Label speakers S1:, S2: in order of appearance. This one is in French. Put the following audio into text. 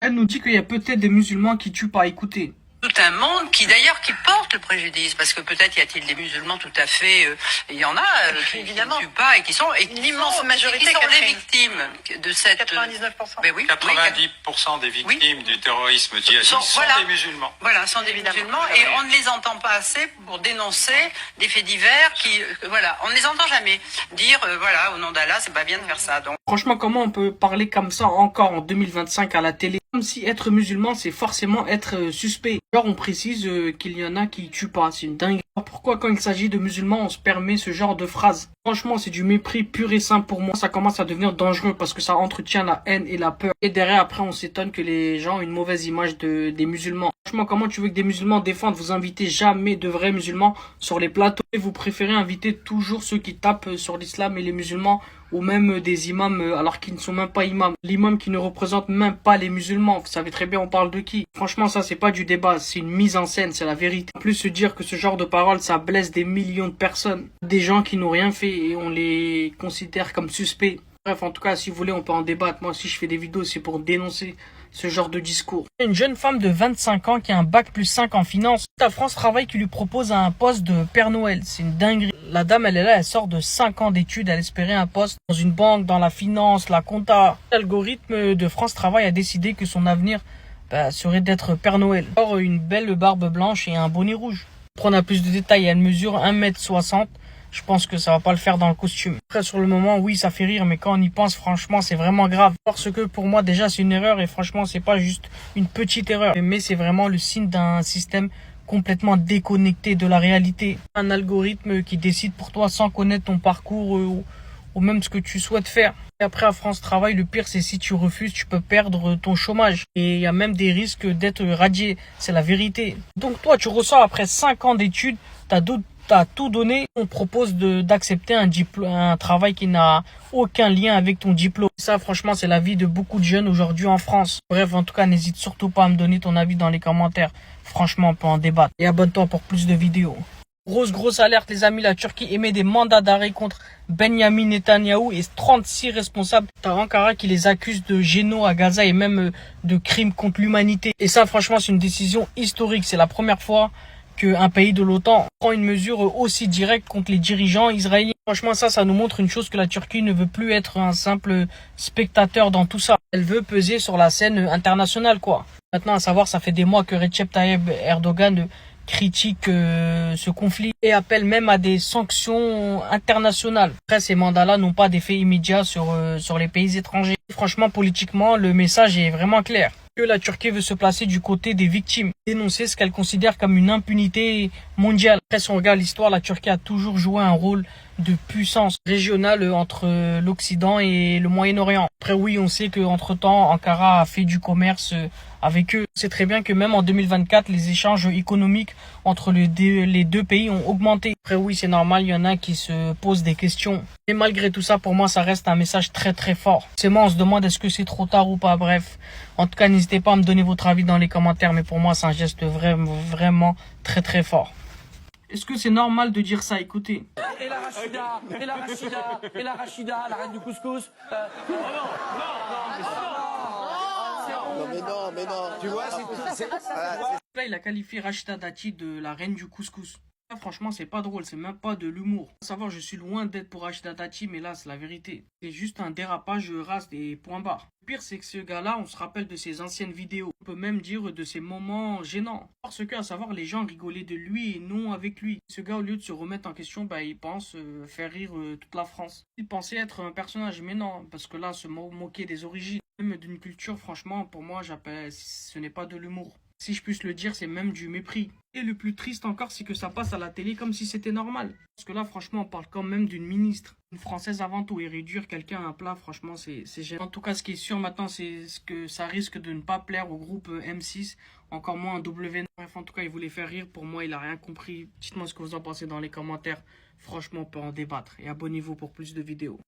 S1: Elle nous dit qu'il y a peut-être des musulmans qui tuent par écouter.
S2: Tout un monde qui d'ailleurs qui porte le préjudice, parce que peut-être y a-t-il des musulmans tout à fait, il y en a qui ne tuent pas et qui sont
S3: l'immense majorité
S2: qui sont
S3: Catherine.
S2: les victimes de cette
S3: 99%.
S2: Ben oui,
S4: 90% des victimes du terrorisme djihadiste sont des musulmans.
S2: Voilà, sont des musulmans et on ne les entend pas assez pour dénoncer des faits divers qui, voilà, on ne les entend jamais dire, voilà, au nom d'Allah, c'est pas bien de faire ça. Donc.
S1: Franchement, comment on peut parler comme ça encore en 2025 à la télé? Comme si être musulman, c'est forcément être suspect. Genre, on précise qu'il y en a qui tuent pas. C'est une dinguerie. Pourquoi, quand il s'agit de musulmans, on se permet ce genre de phrase? Franchement, c'est du mépris pur et simple pour moi. Ça commence à devenir dangereux parce que ça entretient la haine et la peur. Et derrière, après, on s'étonne que les gens aient une mauvaise image des musulmans. Franchement, comment tu veux que des musulmans défendent? Vous invitez jamais de vrais musulmans sur les plateaux. Et vous préférez inviter toujours ceux qui tapent sur l'islam et les musulmans, ou même des imams alors qu'ils ne sont même pas imams. L'imam qui ne représente même pas les musulmans. Vous savez très bien on parle de qui. Franchement, ça c'est pas du débat, c'est une mise en scène, c'est la vérité. En plus, se dire que ce genre de paroles, ça blesse des millions de personnes. Des gens qui n'ont rien fait et on les considère comme suspects. Bref, en tout cas, si vous voulez, on peut en débattre. Moi, si je fais des vidéos, c'est pour dénoncer ce genre de discours. Une jeune femme de 25 ans qui a un bac plus 5 en finance. La France Travail qui lui propose un poste de Père Noël. C'est une dinguerie. La dame, elle est là, elle sort de 5 ans d'études. Elle espérait un poste dans une banque, dans la finance, la compta. L'algorithme de France Travail a décidé que son avenir serait d'être Père Noël. Or, une belle barbe blanche et un bonnet rouge. Pour prendre plus de détails, elle mesure 1m60. Je pense que ça va pas le faire dans le costume. Après, sur le moment, oui, ça fait rire, mais quand on y pense, franchement, c'est vraiment grave. Parce que pour moi, déjà, c'est une erreur et franchement, c'est pas juste une petite erreur. Mais c'est vraiment le signe d'un système complètement déconnecté de la réalité. Un algorithme qui décide pour toi sans connaître ton parcours ou même ce que tu souhaites faire. Et après, à France Travail, le pire, c'est si tu refuses, tu peux perdre ton chômage. Et il y a même des risques d'être radié. C'est la vérité. Donc toi, tu ressors après 5 ans d'études, t'as tout donné, on propose d'accepter un travail qui n'a aucun lien avec ton diplôme. Ça, franchement, c'est la vie de beaucoup de jeunes aujourd'hui en France. Bref, en tout cas, n'hésite surtout pas à me donner ton avis dans les commentaires. Franchement, on peut en débattre. Et abonne-toi pour plus de vidéos. Grosse alerte, les amis, la Turquie émet des mandats d'arrêt contre Benyamin Netanyahou et 36 responsables. T'as Ankara qui les accuse de génocide à Gaza et même de crimes contre l'humanité. Et ça, franchement, c'est une décision historique. C'est la première fois qu'un pays de l'OTAN prend une mesure aussi directe contre les dirigeants israéliens. Franchement, ça nous montre une chose, que la Turquie ne veut plus être un simple spectateur dans tout ça. Elle veut peser sur la scène internationale, quoi. Maintenant, à savoir, ça fait des mois que Recep Tayyip Erdogan critique ce conflit et appelle même à des sanctions internationales. Après, ces mandats-là n'ont pas d'effet immédiat sur les pays étrangers. Franchement, politiquement, le message est vraiment clair. Que la Turquie veut se placer du côté des victimes, dénoncer ce qu'elle considère comme une impunité mondiale. Après, si on regarde l'histoire, la Turquie a toujours joué un rôle de puissance régionale entre l'Occident et le Moyen-Orient. Après, oui, on sait qu'entre-temps, Ankara a fait du commerce avec eux. C'est très bien que même en 2024, les échanges économiques entre les deux pays ont augmenté. Après, oui, c'est normal, il y en a qui se posent des questions. Et malgré tout ça, pour moi, ça reste un message très fort. C'est moi, on se demande est-ce que c'est trop tard ou pas. Bref, en tout cas, n'hésitez pas à me donner votre avis dans les commentaires. Mais pour moi, c'est un geste vraiment très fort. Est-ce que c'est normal de dire ça? Écoutez.
S5: Et la Rachida, la reine du couscous.
S6: Mais non, tu vois,
S1: Là, il a qualifié Rachida Dati de la reine du couscous. Là, franchement, c'est pas drôle, c'est même pas de l'humour. Faut savoir, je suis loin d'être pour Rachida Dati, mais là, c'est la vérité. C'est juste un dérapage race des points barres. Le pire, c'est que ce gars-là, on se rappelle de ses anciennes vidéos. On peut même dire de ses moments gênants. Parce que, à savoir, les gens rigolaient de lui et non avec lui. Ce gars, au lieu de se remettre en question, il pense faire rire toute la France. Il pensait être un personnage, mais non, parce que là, se moquer des origines, même d'une culture, franchement, pour moi, ce n'est pas de l'humour. Si je puisse le dire, c'est même du mépris. Et le plus triste encore, c'est que ça passe à la télé comme si c'était normal. Parce que là, franchement, on parle quand même d'une ministre, une Française avant tout. Et réduire quelqu'un à un plat, franchement, c'est gênant. En tout cas, ce qui est sûr maintenant, c'est que ça risque de ne pas plaire au groupe M6, encore moins à W9. Bref, en tout cas, il voulait faire rire. Pour moi, il a rien compris. Dites-moi ce que vous en pensez dans les commentaires. Franchement, on peut en débattre. Et abonnez-vous pour plus de vidéos.